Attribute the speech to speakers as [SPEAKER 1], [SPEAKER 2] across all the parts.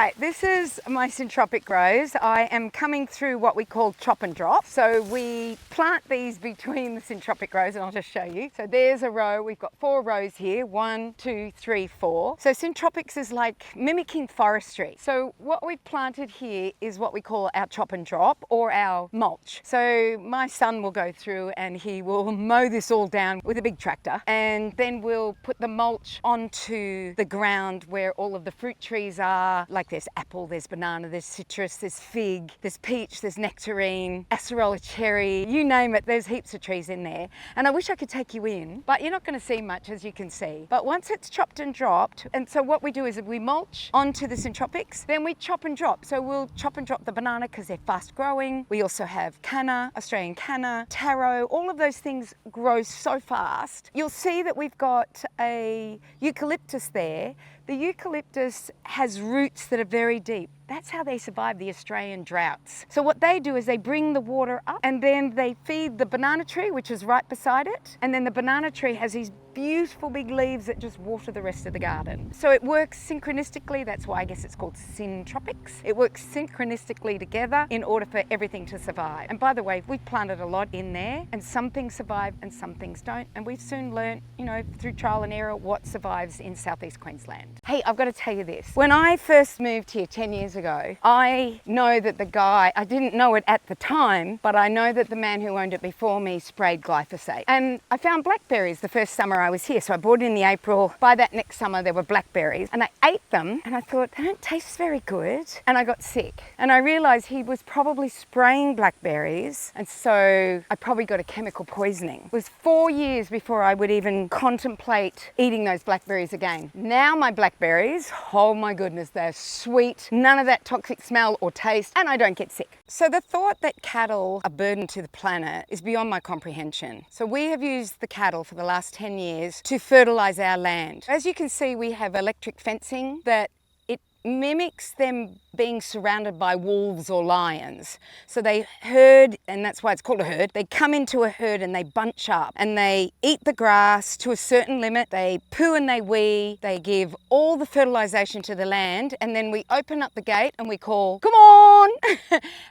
[SPEAKER 1] Right, this is my syntropic rows. I am coming through what we call chop and drop. So we plant these between the syntropic rows, and I'll just show you. So there's a row, we've got 4 rows here, 1, 2, 3, 4. So syntropics is like mimicking forestry. So what we've planted here is what we call our chop and drop, or our mulch. So my son will go through and he will mow this all down with a big tractor, and then we'll put the mulch onto the ground where all of the fruit trees are. Like there's apple, there's banana, there's citrus, there's fig, there's peach, there's nectarine, acerola cherry, you name it, there's heaps of trees in there. And I wish I could take you in, but you're not going to see much, as you can see. But once it's chopped and dropped, and so what we do is we mulch onto the syntropics, then we chop and drop. So we'll chop and drop the banana because they're fast growing. We also have canna, Australian canna, taro, all of those things grow so fast. You'll see that we've got a eucalyptus there. The eucalyptus has roots that are very deep. That's how they survive the Australian droughts. So what they do is they bring the water up, and then they feed the banana tree, which is right beside it. And then the banana tree has these beautiful big leaves that just water the rest of the garden. So it works synchronistically. That's why I guess it's called syntropics. It works synchronistically together in order for everything to survive. And by the way, we've planted a lot in there, and some things survive and some things don't. And we've soon learned, you know, through trial and error, what survives in southeast Queensland. Hey, I've got to tell you this. When I first moved here 10 years ago, I know that the guy, I didn't know it at the time, but I know that the man who owned it before me sprayed glyphosate. And I found blackberries the first summer I was here. So I bought it in the April. By that next summer, there were blackberries, and I ate them and I thought, they don't taste very good. And I got sick. And I realized he was probably spraying blackberries. And so I probably got a chemical poisoning. It was 4 years before I would even contemplate eating those blackberries again. Now my blackberries, oh my goodness, they're sweet. None of that toxic smell or taste, and I don't get sick. So the thought that cattle are burden to the planet is beyond my comprehension. So we have used the cattle for the last 10 years to fertilize our land. As you can see, we have electric fencing that it mimics them being surrounded by wolves or lions. So they herd, and that's why it's called a herd. They come into a herd and they bunch up and they eat the grass to a certain limit. They poo and they wee. They give all the fertilization to the land, and then we open up the gate and we call, come on!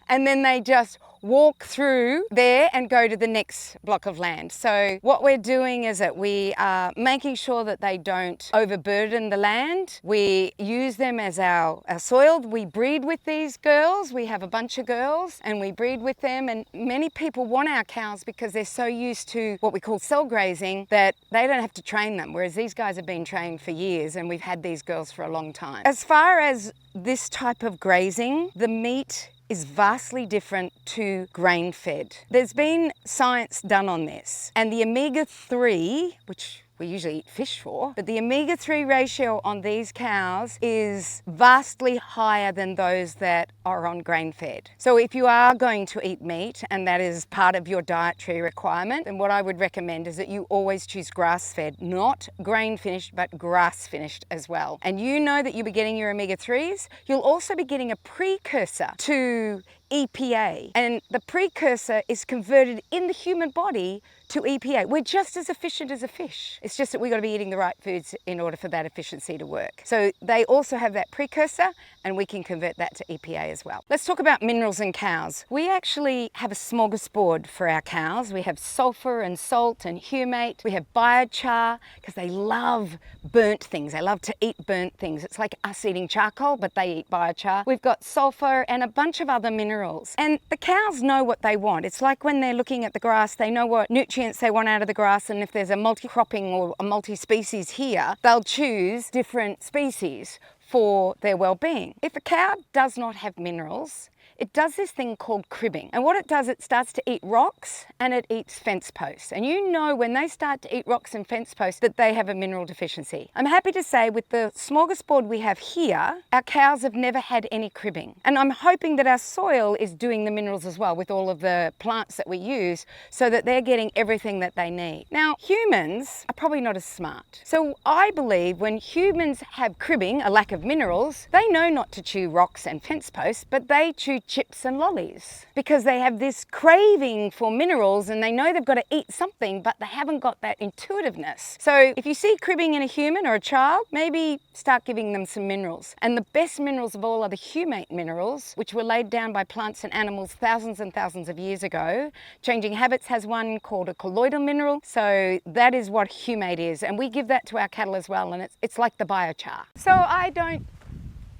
[SPEAKER 1] And then they just walk through there and go to the next block of land. So what we're doing is that we are making sure that they don't overburden the land. We use them as our soil. We breed with these girls. We have a bunch of girls and we breed with them, and many people want our cows because they're so used to what we call cell grazing that they don't have to train them, whereas these guys have been trained for years, and we've had these girls for a long time. As far as this type of grazing, the meat is vastly different to grain-fed. There's been science done on this, and the omega-3, which we usually eat fish for, but the omega-3 ratio on these cows is vastly higher than those that are on grain-fed. So if you are going to eat meat and that is part of your dietary requirement, then what I would recommend is that you always choose grass-fed, not grain-finished, but grass-finished as well. And you know that you'll be getting your omega-3s. You'll also be getting a precursor to EPA, and the precursor is converted in the human body to EPA. We're just as efficient as a fish. It's just that we've got to be eating the right foods in order for that efficiency to work. So they also have that precursor, and we can convert that to EPA as well. Let's talk about minerals in cows. We actually have a smorgasbord for our cows. We have sulfur and salt and humate. We have biochar because they love burnt things. They love to eat burnt things. It's like us eating charcoal, but they eat biochar. We've got sulfur and a bunch of other minerals. And the cows know what they want. It's like when they're looking at the grass, they know what nutrients they want out of the grass, and if there's a multi-cropping or a multi-species here, they'll choose different species for their well-being. If a cow does not have minerals, it does this thing called cribbing. And what it does, it starts to eat rocks and it eats fence posts. And you know when they start to eat rocks and fence posts that they have a mineral deficiency. I'm happy to say with the smorgasbord we have here, our cows have never had any cribbing. And I'm hoping that our soil is doing the minerals as well with all of the plants that we use so that they're getting everything that they need. Now, humans are probably not as smart. So I believe when humans have cribbing, a lack of minerals, they know not to chew rocks and fence posts, but they chew chips and lollies because they have this craving for minerals and they know they've got to eat something, but they haven't got that intuitiveness. So if you see cribbing in a human or a child, maybe start giving them some minerals. And the best minerals of all are the humate minerals, which were laid down by plants and animals thousands and thousands of years ago. Changing Habits has one called a colloidal mineral. So that is what humate is. And we give that to our cattle as well. And it's like the biochar. So I don't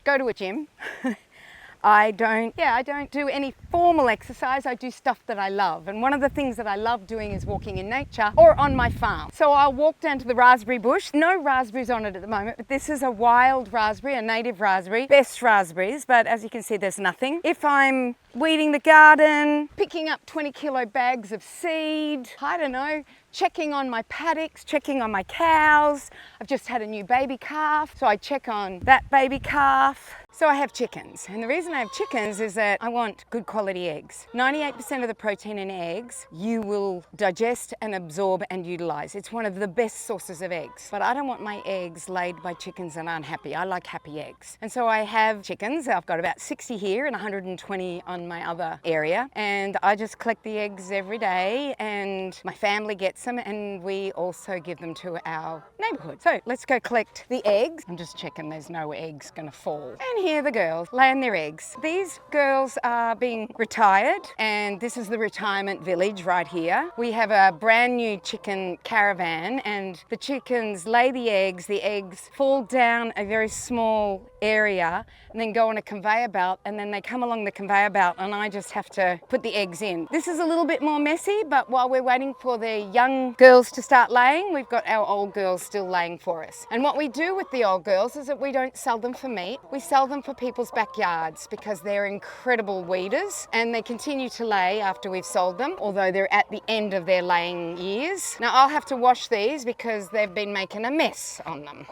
[SPEAKER 1] go to a gym. I don't do any formal exercise. I do stuff that I love. And one of the things that I love doing is walking in nature or on my farm. So I'll walk down to the raspberry bush. No raspberries on it at the moment, but this is a wild raspberry, a native raspberry. Best raspberries, but as you can see, there's nothing. If I'm weeding the garden, picking up 20-kilo bags of seed, I don't know, checking on my paddocks, checking on my cows. I've just had a new baby calf, so I check on that baby calf. So I have chickens, and the reason I have chickens is that I want good quality eggs. 98% of the protein in eggs you will digest and absorb and utilize. It's one of the best sources of eggs, but I don't want my eggs laid by chickens that aren't happy. I like happy eggs. And so I have chickens. I've got about 60 here and 120 on my other area, and I just collect the eggs every day, and my family gets them, and we also give them to our neighborhood. So let's go collect the eggs. I'm just checking there's no eggs gonna fall. And here are the girls laying their eggs. These girls are being retired, and this is the retirement village right here. We have a brand new chicken caravan, and the chickens lay the eggs fall down a very small area and then go on a conveyor belt, and then they come along the conveyor belt and I just have to put the eggs in. This is a little bit more messy, but while we're waiting for the young girls to start laying, we've got our old girls still laying for us. And what we do with the old girls is that we don't sell them for meat. We sell them for people's backyards because they're incredible weeders, and they continue to lay after we've sold them, although they're at the end of their laying years. Now I'll have to wash these because they've been making a mess on them.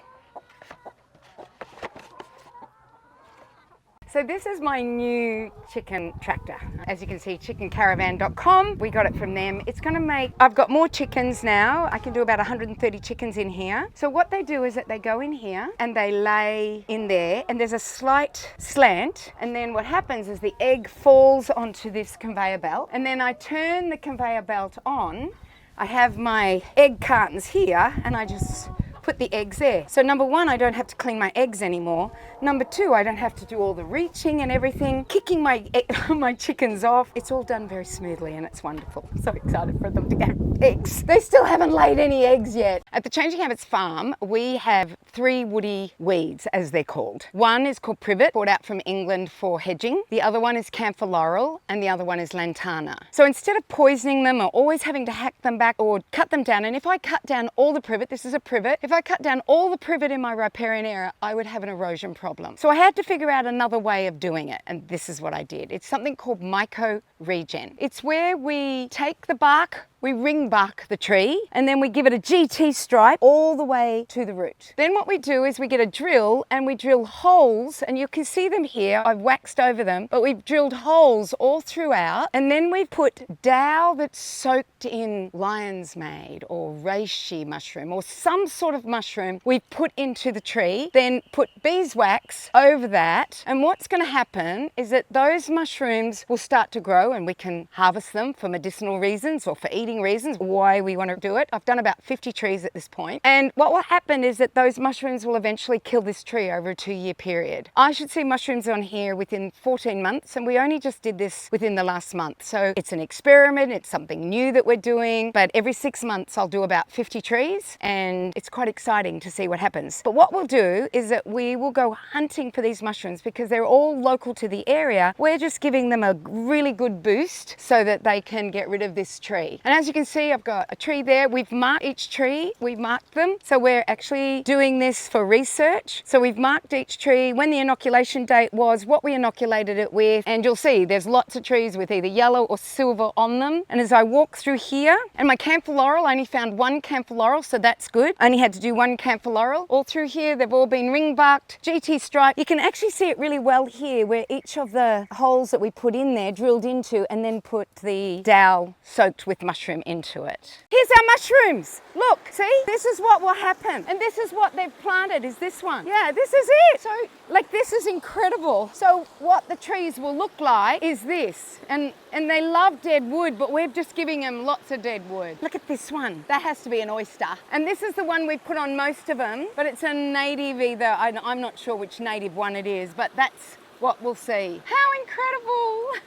[SPEAKER 1] So this is my new chicken tractor. As you can see, chickencaravan.com. We got it from them. It's gonna make, I've got more chickens now. I can do about 130 chickens in here. So what they do is that they go in here and they lay in there, and there's a slight slant. And then what happens is the egg falls onto this conveyor belt, and then I turn the conveyor belt on. I have my egg cartons here, and I just put the eggs there. So number one, I don't have to clean my eggs anymore. Number two, I don't have to do all the reaching and everything, kicking my chickens off. It's all done very smoothly, and it's wonderful. I'm so excited for them to get eggs. They still haven't laid any eggs yet. At the Changing Habits farm, we have 3 woody weeds, as they're called. One is called privet, brought out from England for hedging. The other one is camphor laurel, and the other one is lantana. So instead of poisoning them or always having to hack them back or cut them down, and if I cut down all the privet, this is a privet, if I cut down all the privet in my riparian area, I would have an erosion problem. So I had to figure out another way of doing it, and this is what I did. It's something called mycorregen. It's where we take the bark, we ring bark the tree, and then we give it a GT stripe all the way to the root. Then what we do is we get a drill and we drill holes, and you can see them here. I've waxed over them, but we've drilled holes all throughout, and then we've put dow that's soaked in lion's mane or reishi mushroom or some sort of mushroom we put into the tree, then put beeswax over that, and what's going to happen is that those mushrooms will start to grow, and we can harvest them for medicinal reasons or for eating reasons, why we want to do it. I've done about 50 trees at this point, and what will happen is that those mushrooms will eventually kill this tree over a 2-year period. I should see mushrooms on here within 14 months, and we only just did this within the last month. So it's an experiment, it's something new that we're doing, but every 6 months I'll do about 50 trees, and it's quite exciting to see what happens. But what we'll do is that we will go hunting for these mushrooms because they're all local to the area. We're just giving them a really good boost so that they can get rid of this tree. And as you can see, I've got a tree there. We've marked each tree, we've marked them. So we're actually doing this for research. So we've marked each tree, when the inoculation date was, what we inoculated it with, and you'll see there's lots of trees with either yellow or silver on them. And as I walk through here, and my camphor laurel, I only found 1 camphor laurel, so that's good. I only had to do 1 camphor laurel. All through here, they've all been ring barked, GT stripe. You can actually see it really well here where each of the holes that we put in there drilled into, and then put the dow soaked with mushroom mushroom into it. Here's our mushrooms. Look, see, this is what will happen. And this is what they've planted, is this one. Yeah, this is it. So, like, this is incredible. So what the trees will look like is this. And they love dead wood, but we're just giving them lots of dead wood. Look at this one. That has to be an oyster. And this is the one we put on most of them, but it's a native either. I'm not sure which native one it is, but that's what we'll see. How incredible!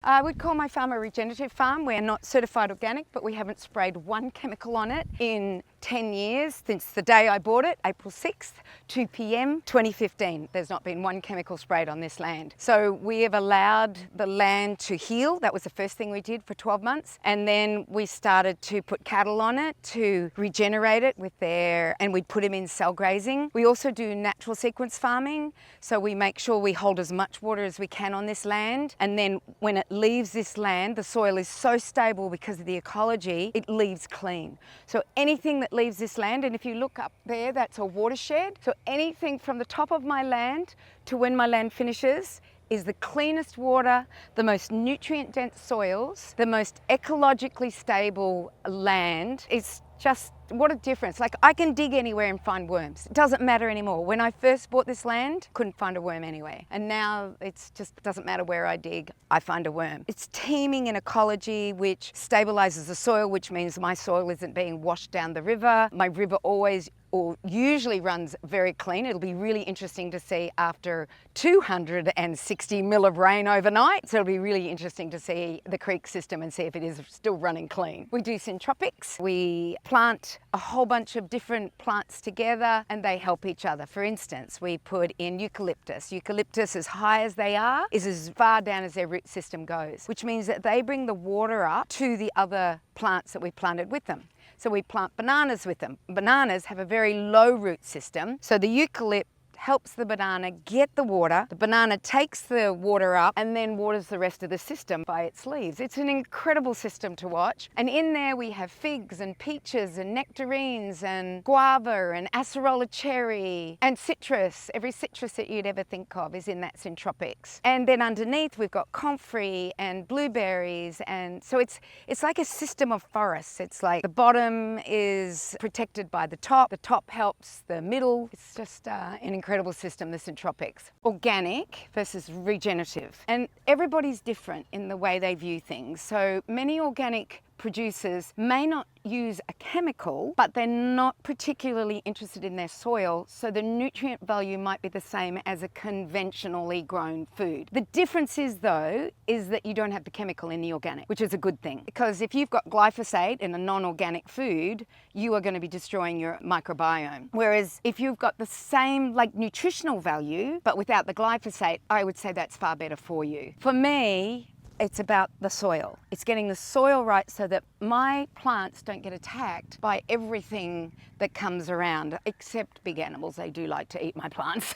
[SPEAKER 1] I would call my farm a regenerative farm. We're not certified organic, but we haven't sprayed one chemical on it in 10 years since the day I bought it, April 6th, 2 p.m. 2015. There's not been one chemical sprayed on this land. So we have allowed the land to heal. That was the first thing we did for 12 months. And then we started to put cattle on it to regenerate it and we'd put them in cell grazing. We also do natural sequence farming. So we make sure we hold as much water as we can on this land. And then when it leaves this land, the soil is so stable because of the ecology, it leaves clean. So anything that leaves this land, and if you look up there, that's a watershed. So anything from the top of my land to when my land finishes is the cleanest water, the most nutrient-dense soils, the most ecologically stable land. It's just, what a difference. Like, I can dig anywhere and find worms. It doesn't matter anymore. When I first bought this land, couldn't find a worm anywhere. And now it's just doesn't matter where I dig, I find a worm. It's teeming in ecology, which stabilizes the soil, which means my soil isn't being washed down the river. My river always or usually runs very clean. It'll be really interesting to see after 260 mil of rain overnight. So it'll be really interesting to see the creek system and see if it is still running clean. We do syntropics. We plant a whole bunch of different plants together and they help each other. For instance, we put in eucalyptus. Eucalyptus, as high as they are, is as far down as their root system goes, which means that they bring the water up to the other plants that we planted with them. So we plant bananas with them. Bananas have a very low root system. So the eucalypt helps the banana get the water. The banana takes the water up and then waters the rest of the system by its leaves. It's an incredible system to watch. And in there we have figs and peaches and nectarines and guava and acerola cherry and citrus. Every citrus that you'd ever think of is in that syntropics. And then underneath we've got comfrey and blueberries. And so it's like a system of forests. It's like the bottom is protected by the top helps the middle. It's just an incredible system, the syntropics. Organic versus regenerative. And everybody's different in the way they view things. So many organic producers may not use a chemical, but they're not particularly interested in their soil, so the nutrient value might be the same as a conventionally grown food. The difference is, though, is that you don't have the chemical in the organic, which is a good thing, because if you've got glyphosate in a non-organic food, you are going to be destroying your microbiome. Whereas if you've got the same nutritional value, but without the glyphosate, I would say that's far better for you. For me, it's about the soil. It's getting the soil right so that my plants don't get attacked by everything that comes around, except big animals. They do like to eat my plants.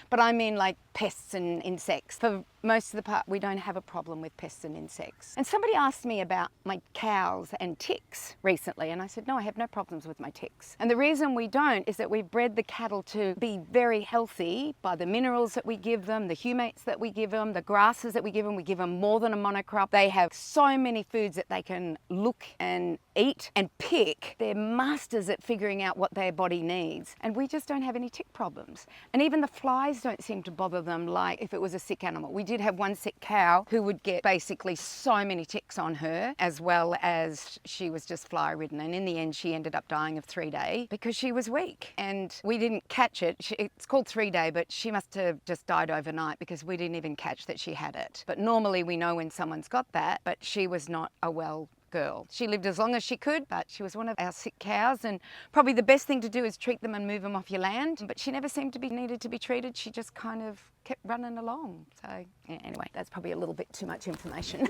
[SPEAKER 1] But I mean like pests and insects. For most of the part, we don't have a problem with pests and insects. And somebody asked me about my cows and ticks recently, and I said, no, I have no problems with my ticks. And the reason we don't is that we've bred the cattle to be very healthy by the minerals that we give them, the humates that we give them, the grasses that we give them more than a monocrop. They have so many foods that they can look and eat and pick. They're masters at figuring out what their body needs. And we just don't have any tick problems. And even the flies don't seem to bother them like if it was a sick animal. We did have one sick cow who would get basically so many ticks on her, as well as she was just fly ridden. And in the end, she ended up dying of 3-day because she was weak. And we didn't catch it. It's called 3-day, but she must have just died overnight because we didn't even catch that she had it. But normally we know when someone's got that, but she was not a well girl. She lived as long as she could, but she was one of our sick cows, and probably the best thing to do is treat them and move them off your land. But she never seemed to be needed to be treated. She just kind of kept running along. So yeah, anyway, that's probably a little bit too much information.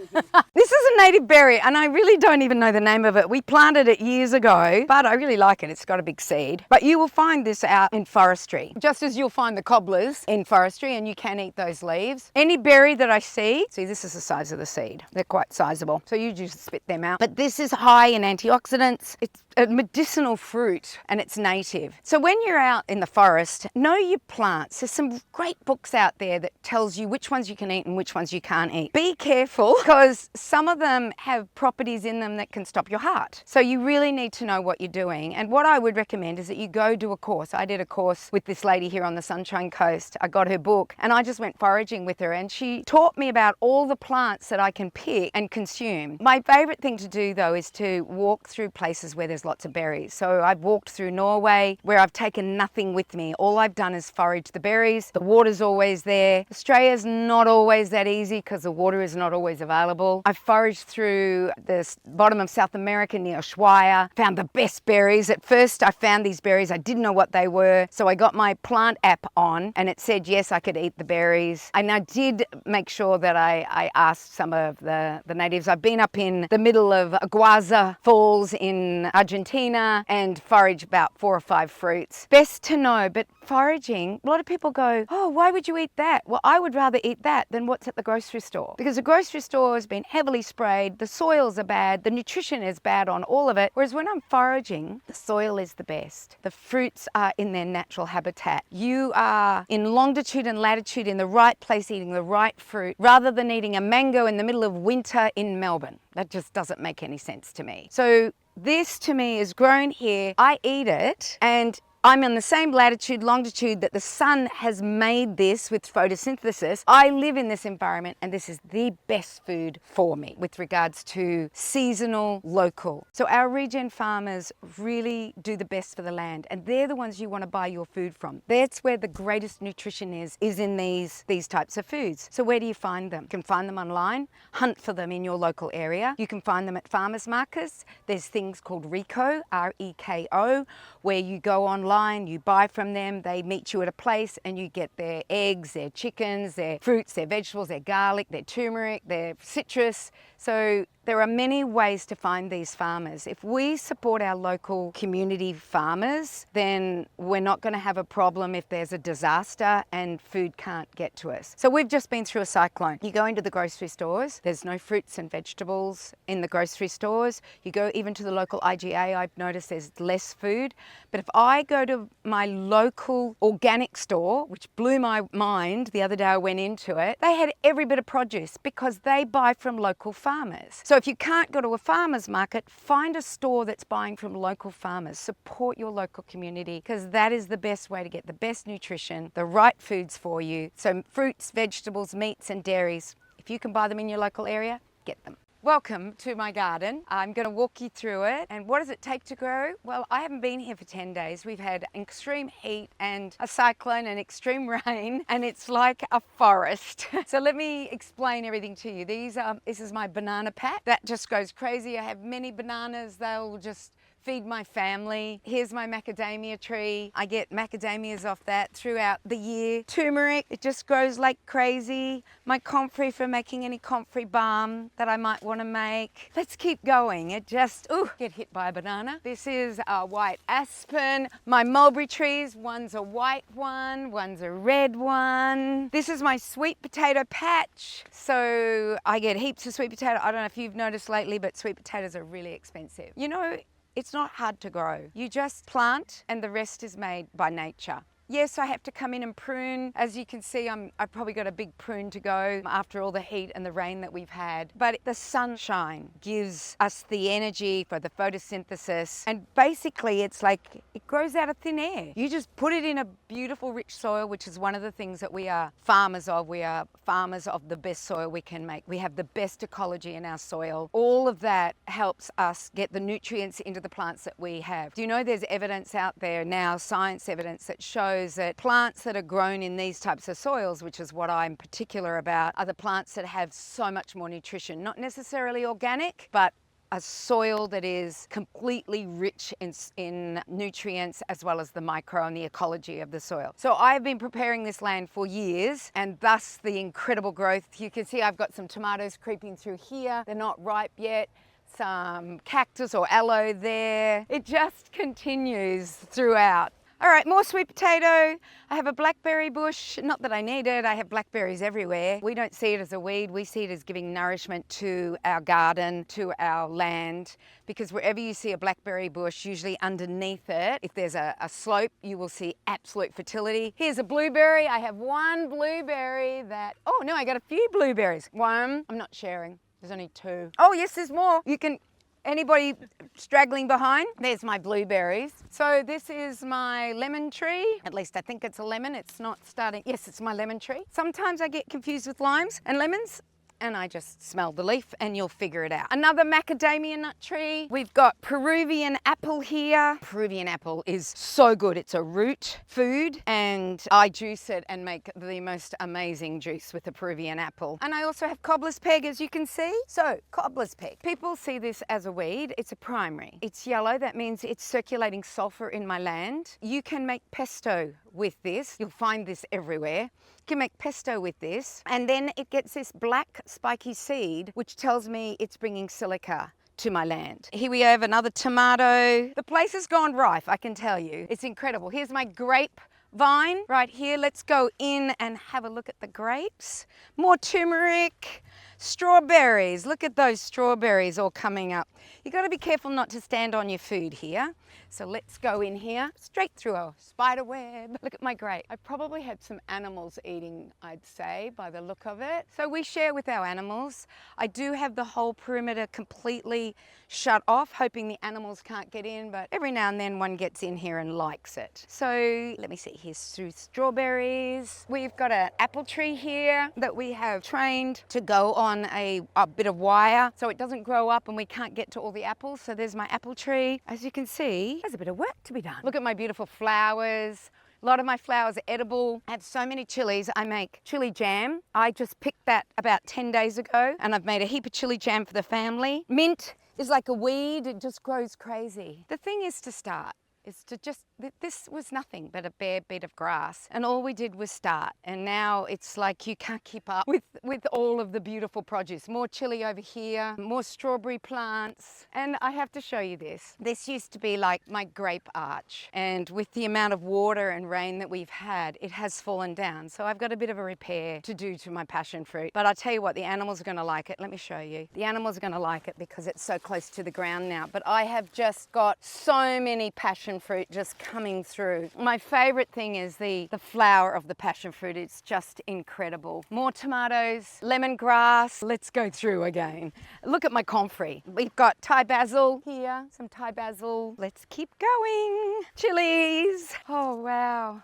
[SPEAKER 1] This is a native berry, and I really don't even know the name of it. We planted it years ago, but I really like it. It's got a big seed. But you will find this out in forestry, just as you'll find the cobblers in forestry, and you can eat those leaves. Any berry that I see, this is the size of the seed. They're quite sizable. So you just spit them out. But this is high in antioxidants. It's a medicinal fruit and it's native. So when you're out in the forest, know your plants. There's some great books out there that tells you which ones you can eat and which ones you can't eat. Be careful because some of them have properties in them that can stop your heart. So you really need to know what you're doing. And what I would recommend is that you go do a course. I did a course with this lady here on the Sunshine Coast. I got her book and I just went foraging with her and she taught me about all the plants that I can pick and consume. My favorite thing to do though is to walk through places where there's lots of berries. So I've walked through Norway where I've taken nothing with me. All I've done is forage the berries. The water's always there. Australia's not always that easy because the water is not always available. I've foraged through the bottom of South America near Ushuaia, found the best berries. At first I found these berries, I didn't know what they were. So I got my plant app on and it said yes, I could eat the berries. And I did make sure that I asked some of the natives. I've been up in the middle of Iguazu Falls in Argentina and foraged about 4 or 5 fruits. Best to know, but foraging, a lot of people go, oh, why would you eat that? Well, I would rather eat that than what's at the grocery store because the grocery store has been heavily sprayed, the soils are bad, the nutrition is bad on all of it. Whereas when I'm foraging, the soil is the best. The fruits are in their natural habitat. You are in longitude and latitude in the right place eating the right fruit rather than eating a mango in the middle of winter in Melbourne. That just doesn't make any sense to me. So this to me is grown here. I eat it and I'm in the same latitude, longitude that the sun has made this with photosynthesis. I live in this environment and this is the best food for me with regards to seasonal, local. So our regen farmers really do the best for the land and they're the ones you want to buy your food from. That's where the greatest nutrition is in these types of foods. So where do you find them? You can find them online, hunt for them in your local area. You can find them at farmers markets. There's things called RECO, R-E-K-O, where you go online, you buy from them, they meet you at a place and you get their eggs, their chickens, their fruits, their vegetables, their garlic, their turmeric, their citrus. So there are many ways to find these farmers. If we support our local community farmers, then we're not going to have a problem if there's a disaster and food can't get to us. So we've just been through a cyclone. You go into the grocery stores, there's no fruits and vegetables in the grocery stores. You go even to the local IGA, I've noticed there's less food. But if I go to my local organic store, which blew my mind the other day, I went into it, they had every bit of produce because they buy from local farmers. So if you can't go to a farmer's market, find a store that's buying from local farmers. Support your local community because that is the best way to get the best nutrition, the right foods for you. So fruits, vegetables, meats and dairies, if you can buy them in your local area, get them. Welcome to my garden. I'm going to walk you through it. And what does it take to grow? Well, I haven't been here for 10 days. We've had extreme heat and a cyclone and extreme rain, and it's like a forest. So let me explain everything to you. This is my banana patch. That just goes crazy. I have many bananas. They'll just feed my family. Here's my macadamia tree. I get macadamias off that throughout the year. Turmeric, it just grows like crazy. My comfrey for making any comfrey balm that I might want to make. Let's keep going. It just, get hit by a banana. This is a white aspen. My mulberry trees, one's a white one, one's a red one. This is my sweet potato patch. So I get heaps of sweet potato. I don't know if you've noticed lately, but sweet potatoes are really expensive. You know, it's not hard to grow. You just plant and the rest is made by nature. Yes, I have to come in and prune. As you can see, I've probably got a big prune to go after all the heat and the rain that we've had. But the sunshine gives us the energy for the photosynthesis. And basically it's like it grows out of thin air. You just put it in a beautiful rich soil, which is one of the things that we are farmers of. We are farmers of the best soil we can make. We have the best ecology in our soil. All of that helps us get the nutrients into the plants that we have. Do you know there's evidence out there now, science evidence, that shows that plants that are grown in these types of soils, which is what I'm particular about, are the plants that have so much more nutrition. Not necessarily organic, but a soil that is completely rich in nutrients as well as the micro and the ecology of the soil. So I've been preparing this land for years and thus the incredible growth. You can see I've got some tomatoes creeping through here. They're not ripe yet. Some cactus or aloe there. It just continues throughout. All right, more sweet potato. I have a blackberry bush. Not that I need it, I have blackberries everywhere. We don't see it as a weed, we see it as giving nourishment to our garden, to our land, because wherever you see a blackberry bush, usually underneath it, if there's a slope, you will see absolute fertility. Here's a blueberry. I have one blueberry that, oh no, I got a few blueberries. One, I'm not sharing, there's only two. Oh yes, there's more. You can, anybody straggling behind? There's my blueberries. So this is my lemon tree. At least I think it's a lemon. It's not starting. Yes, it's my lemon tree. Sometimes I get confused with limes and lemons, and I just smell the leaf and you'll figure it out. Another macadamia nut tree. We've got Peruvian apple here. Peruvian apple is so good. It's a root food and I juice it and make the most amazing juice with the Peruvian apple. And I also have cobbler's peg, as you can see. So cobbler's peg. People see this as a weed. It's a primary. It's yellow. That means it's circulating sulfur in my land. You can make pesto with this. You'll find this everywhere. You can make pesto with this, and then it gets this black spiky seed, which tells me it's bringing silica to my land. Here we have another tomato. The place has gone rife, I can tell you. It's incredible. Here's my grape vine right here. Let's go in and have a look at the grapes. More turmeric, strawberries. Look at those strawberries all coming up. You got to be careful not to stand on your food here. So let's go in here, straight through a spider web. Look at my grape. I probably had some animals eating, I'd say, by the look of it. So we share with our animals. I do have the whole perimeter completely shut off, hoping the animals can't get in, but every now and then one gets in here and likes it. So let me see, here's through strawberries. We've got an apple tree here that we have trained to go on a bit of wire so it doesn't grow up and we can't get to all the apples. So there's my apple tree. As you can see, there's a bit of work to be done. Look at my beautiful flowers. A lot of my flowers are edible. I have so many chilies. I make chili jam. I just picked that about 10 days ago and I've made a heap of chili jam for the family. Mint is like a weed. It just grows crazy. The thing is to start. Is to just, this was nothing but a bare bit of grass and all we did was start, and now it's like you can't keep up with all of the beautiful produce. More chili over here, more strawberry plants, and I have to show you this. This used to be like my grape arch, and with the amount of water and rain that we've had, it has fallen down. So I've got a bit of a repair to do to my passion fruit, but I'll tell you what, the animals are going to like it. Let me show you. The animals are going to like it because it's so close to the ground now, but I have just got so many passion fruit just coming through. My favorite thing is the flower of the passion fruit. It's just incredible. More tomatoes, lemongrass. Let's go through again. Look at my comfrey. We've got Thai basil here, some Thai basil. Let's keep going. Chilies. Oh wow.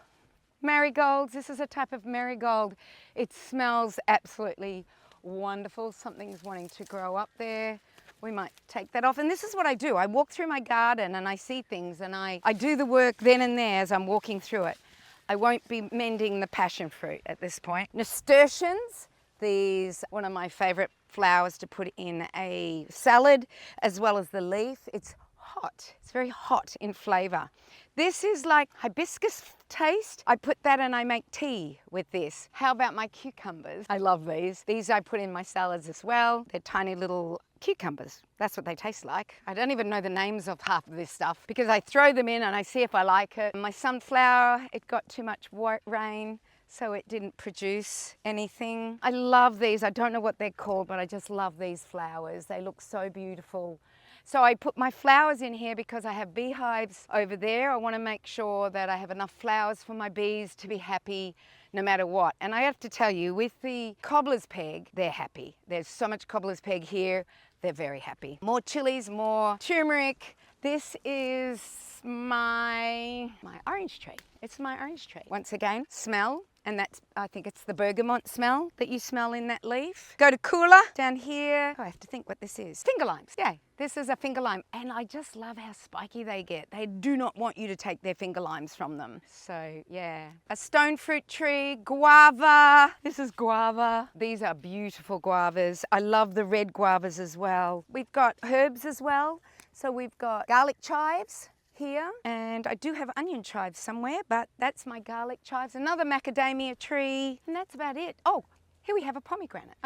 [SPEAKER 1] Marigolds. This is a type of marigold. It smells absolutely wonderful. Something's wanting to grow up there. We might take that off. And this is what I do. I walk through my garden and I see things and I do the work then and there as I'm walking through it. I won't be mending the passion fruit at this point. Nasturtiums, these one of my favorite flowers to put in a salad, as well as the leaf. It's hot. It's very hot in flavor. This is like hibiscus taste. I put that and I make tea with this. How about my cucumbers? I love these. These I put in my salads as well. They're tiny little cucumbers. That's what they taste like. I don't even know the names of half of this stuff because I throw them in and I see if I like it. My sunflower, it got too much rain, so it didn't produce anything. I love these. I don't know what they're called, but I just love these flowers. They look so beautiful. So I put my flowers in here because I have beehives over there. I want to make sure that I have enough flowers for my bees to be happy no matter what. And I have to tell you, with the cobbler's peg, they're happy. There's so much cobbler's peg here. They're very happy. More chilies, more turmeric. This is my orange tree. It's my orange tree. Once again, smell. And that's, I think it's the bergamot smell that you smell in that leaf. Go to cooler, down here. Oh, I have to think what this is. Finger limes, yeah. This is a finger lime, and I just love how spiky they get. They do not want you to take their finger limes from them. So, yeah. A stone fruit tree, guava. This is guava. These are beautiful guavas. I love the red guavas as well. We've got herbs as well. So we've got garlic chives here, and I do have onion chives somewhere, but that's my garlic chives. Another macadamia tree, and that's about it. Oh, Here we have a pomegranate.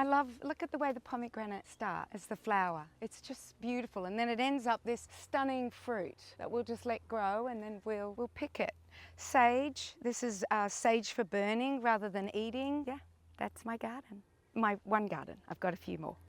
[SPEAKER 1] Look at the way the pomegranate starts as the flower. It's just beautiful. And then it ends up this stunning fruit that we'll just let grow, and then we'll pick it. Sage, this is sage for burning rather than eating. Yeah, that's my garden. My one garden. I've got a few more.